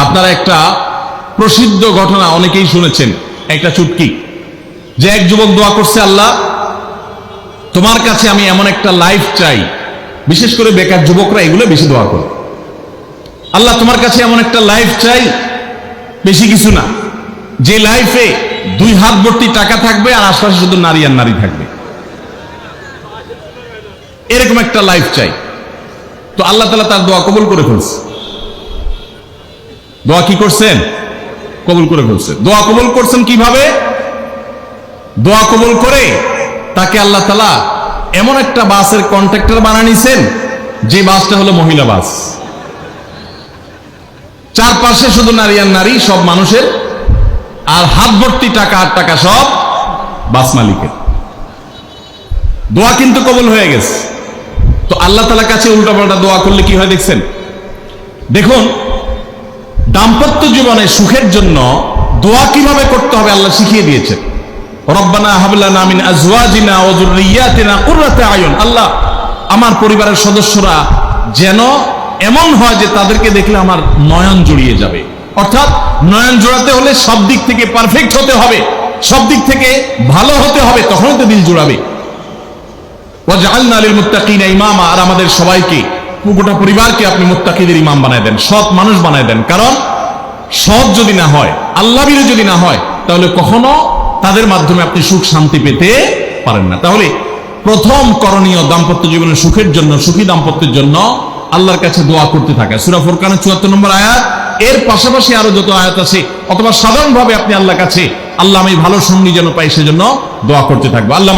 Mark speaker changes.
Speaker 1: আপনারা একটা প্রসিদ্ধ ঘটনা অনেকেই শুনেছেন, একটা চুটকি, যে এক যুবক দোয়া করছে, আল্লাহ তোমার কাছে আমি এমন একটা লাইফ চাই, বিশেষ করে বেকার যুবকরা এগুলো বেশি দোয়া করে, আল্লাহ তোমার কাছে এমন একটা লাইফ চাই, বেশি কিছু না, যে লাইফে 2 হাত ভর্তি টাকা থাকবে আর আশপাশে শুধু নারী আর নারী থাকবে, এরকম একটা লাইফ চাই। তো আল্লাহ তাআলা তার দোয়া কবুল করে ফেলছে। দোয়া কি করছেন? কবুল করে ফেলছে। দোয়া কবুল করছেন কিভাবে? দোয়া কবুল করে তাকে আল্লাহ তাআলা এমন একটা বাসের কন্ট্রাক্টর বানিয়ে নিছেন, যে বাসটা হলো মহিলা বাস। চারপাশে শুধু নারী আর নারী, সব মানুষের, আর হাত ভর্তি টাকা আর টাকা সব বাস মালিকের। দোয়া কিন্তু কবুল হয়ে গেছে। তো আল্লাহ তাআলার কাছে উল্টাপাল্টা দোয়া করলে কি হয় দেখছেন? দেখুন, দাম্পত্য জীবনে সুখের জন্য দোয়া কিভাবে করতে হবে আল্লাহ শিখিয়ে দিয়েছেন। রব্বানা হাব লানা মিন আজওয়াজিনা ওয়া যুররিয়াতিনা কুররাতা আয়ুন, আল্লাহ আমার পরিবারের সদস্যরা যেন এমন হয় যে তাদেরকে দেখলে আমার নয়ন জুড়িয়ে যাবে। অর্থাৎ নয়ন জোড়াতে হলে সব দিক থেকে পারফেক্ট হতে হবে, সব দিক থেকে ভালো হতে হবে, তখনই তো দিল জুড়াবে। ওয়াজআলনা লিল মুত্তাকিনা ইমামা, আর আমাদের সবাইকে, গোটা পরিবারকে আপনি মুত্তাকিদের ইমাম বানায় দেন, সৎ মানুষ বানায় দেন। কারণ সৎ যদি না হয়, আল্লাহ ভীরু যদি না হয়, তাহলে কখনো তাদের মাধ্যমে আপনি সুখ শান্তি পেতে পারেন না। তাহলে প্রথম করণীয় দাম্পত্য জীবনের সুখের জন্য, সুখী দাম্পত্যের জন্য আল্লাহর কাছে দোয়া করতে থাকা। সূরা ফুরকানের ৭৪ নম্বর আয়াত, এর পাশাপাশি আরো যত আয়াত আছে, অথবা সাধারণভাবে আপনি আল্লাহর কাছে, আল্লাহ আমি ভালো সঙ্গী যেন পাই, সেজন্য দোয়া করতে থাকবো। আল্লাহ